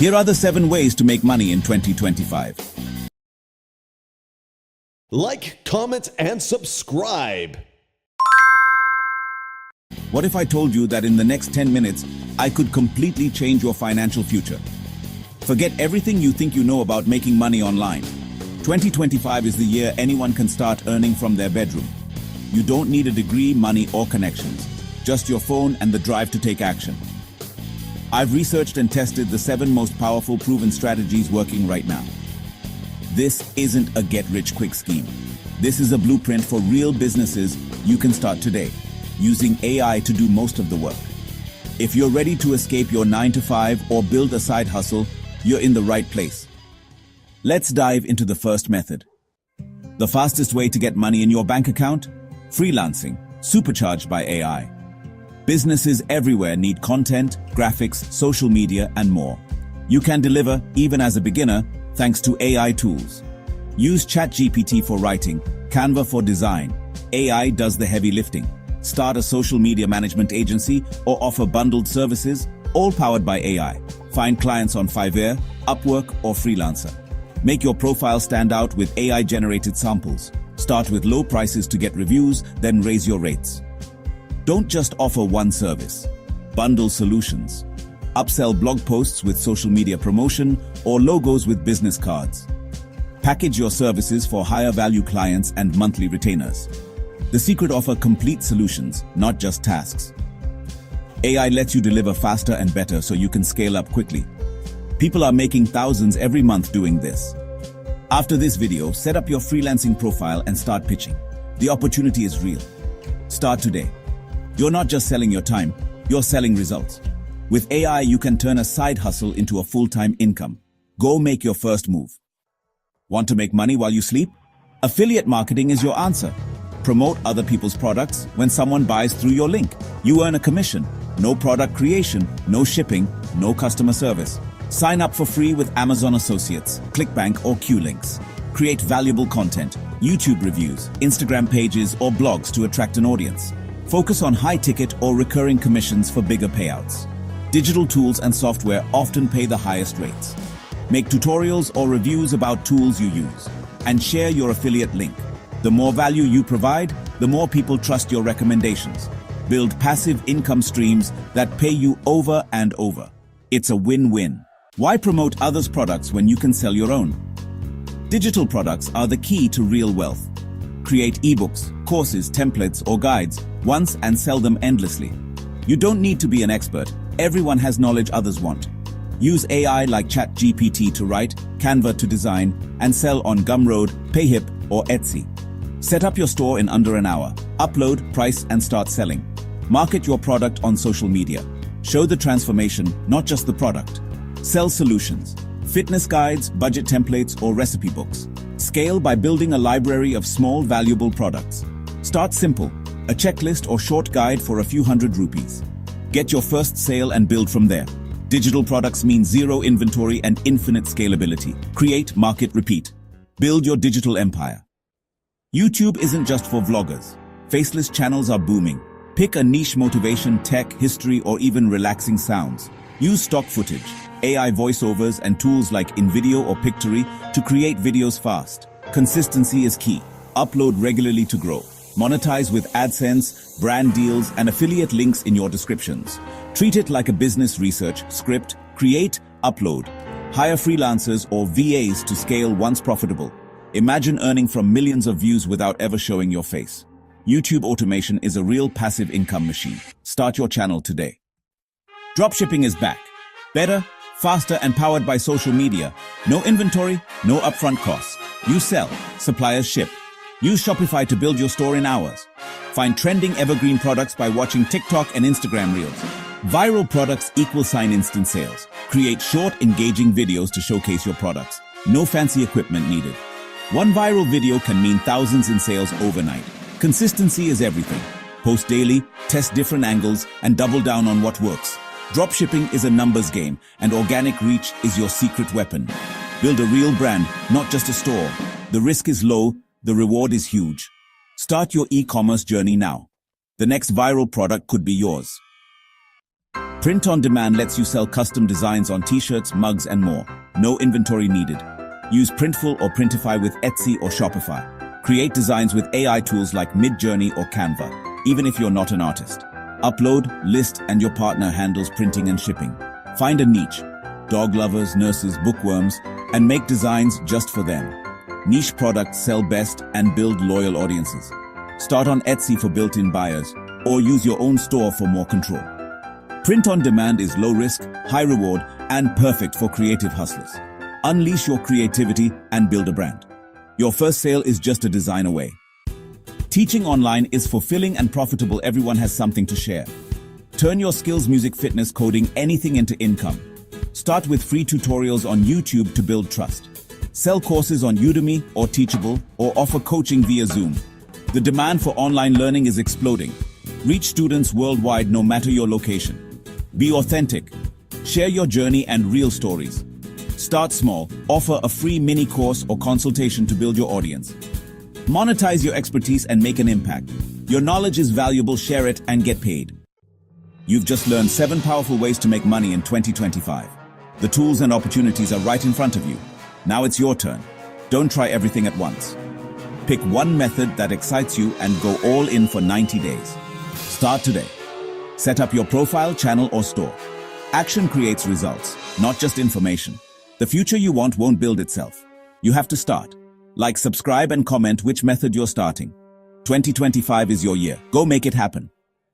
Here are the 7 ways to make money in 2025. Like, comment, and subscribe. What if I told you that in the next 10 minutes, I could completely change your financial future? Forget everything you think you know about making money online. 2025 is the year anyone can start earning from their bedroom. You don't need a degree, money, or connections. Just your phone and the drive to take action. I've researched and tested the 7 most powerful proven strategies working right now. This isn't a get-rich-quick scheme. This is a blueprint for real businesses you can start today, using AI to do most of the work. If you're ready to escape your 9-to-5 or build a side hustle, you're in the right place. Let's dive into the first method. The fastest way to get money in your bank account? Freelancing, supercharged by AI. Businesses everywhere need content, graphics, social media, and more. You can deliver, even as a beginner, thanks to AI tools. Use ChatGPT for writing, Canva for design. AI does the heavy lifting. Start a social media management agency or offer bundled services, all powered by AI. Find clients on Fiverr, Upwork, or Freelancer. Make your profile stand out with AI-generated samples. Start with low prices to get reviews, then raise your rates. Don't just offer one service. Bundle solutions. Upsell blog posts with social media promotion or logos with business cards. Package your services for higher value clients and monthly retainers. The secret: offer complete solutions, not just tasks. AI lets you deliver faster and better so you can scale up quickly. People are making thousands every month doing this. After this video, set up your freelancing profile and start pitching. The opportunity is real. Start today. You're not just selling your time, you're selling results. With AI, you can turn a side hustle into a full-time income. Go make your first move. Want to make money while you sleep? Affiliate marketing is your answer. Promote other people's products. When someone buys through your link, you earn a commission. No product creation, no shipping, no customer service. Sign up for free with Amazon Associates, ClickBank, or Q-Links. Create valuable content, YouTube reviews, Instagram pages, or blogs to attract an audience. Focus on high-ticket or recurring commissions for bigger payouts. Digital tools and software often pay the highest rates. Make tutorials or reviews about tools you use, and share your affiliate link. The more value you provide, the more people trust your recommendations. Build passive income streams that pay you over and over. It's a win-win. Why promote others' products when you can sell your own? Digital products are the key to real wealth. Create ebooks, courses, templates, or guides once and sell them endlessly. You don't need to be an expert. Everyone has knowledge others want. Use AI like ChatGPT to write, Canva to design, and sell on Gumroad, Payhip, or Etsy. Set up your store in under an hour. Upload, price, and start selling. Market your product on social media. Show the transformation, not just the product. Sell solutions. Fitness guides, budget templates, or recipe books. Scale by building a library of small, valuable products. Start simple. A checklist or short guide for a few hundred rupees. Get your first sale and build from there. Digital products mean zero inventory and infinite scalability. Create, market, repeat. Build your digital empire. YouTube isn't just for vloggers. Faceless channels are booming. Pick a niche: motivation, tech, history, or even relaxing sounds. Use stock footage, AI voiceovers, and tools like InVideo or Pictory to create videos fast. Consistency is key. Upload regularly to grow. Monetize with AdSense, brand deals, and affiliate links in your descriptions. Treat it like a business research script. Create, upload. Hire freelancers or VAs to scale once profitable. Imagine earning from millions of views without ever showing your face. YouTube automation is a real passive income machine. Start your channel today. Dropshipping is back. Better, faster, and powered by social media. No inventory, no upfront costs. You sell, suppliers ship. Use Shopify to build your store in hours. Find trending evergreen products by watching TikTok and Instagram Reels. Viral products = instant sales. Create short, engaging videos to showcase your products. No fancy equipment needed. One viral video can mean thousands in sales overnight. Consistency is everything. Post daily, test different angles, and double down on what works. Dropshipping is a numbers game, and organic reach is your secret weapon. Build a real brand, not just a store. The risk is low, the reward is huge. Start your e-commerce journey now. The next viral product could be yours. Print on demand lets you sell custom designs on t-shirts, mugs, and more. No inventory needed. Use Printful or Printify with Etsy or Shopify. Create designs with AI tools like Midjourney or Canva, even if you're not an artist. Upload, list, and your partner handles printing and shipping. Find a niche, dog lovers, nurses, bookworms, and make designs just for them. Niche products sell best and build loyal audiences. Start on Etsy for built-in buyers, or use your own store for more control. Print on demand is low risk, high reward, and perfect for creative hustlers. Unleash your creativity and build a brand. Your first sale is just a design away. Teaching online is fulfilling and profitable. Everyone has something to share. Turn your skills, music, fitness, coding, anything into income. Start with free tutorials on YouTube to build trust. Sell courses on Udemy or Teachable, or offer coaching via Zoom. The demand for online learning is exploding. Reach students worldwide no matter your location. Be authentic. Share your journey and real stories. Start small. Offer a free mini course or consultation to build your audience. Monetize your expertise and make an impact. Your knowledge is valuable. Share it and get paid. You've just learned 7 powerful ways to make money in 2025. The tools and opportunities are right in front of you. Now it's your turn. Don't try everything at once. Pick one method that excites you and go all in for 90 days. Start today. Set up your profile, channel, or store. Action creates results, not just information. The future you want won't build itself. You have to start. Like, subscribe, and comment which method you're starting. 2025 is your year. Go make it happen.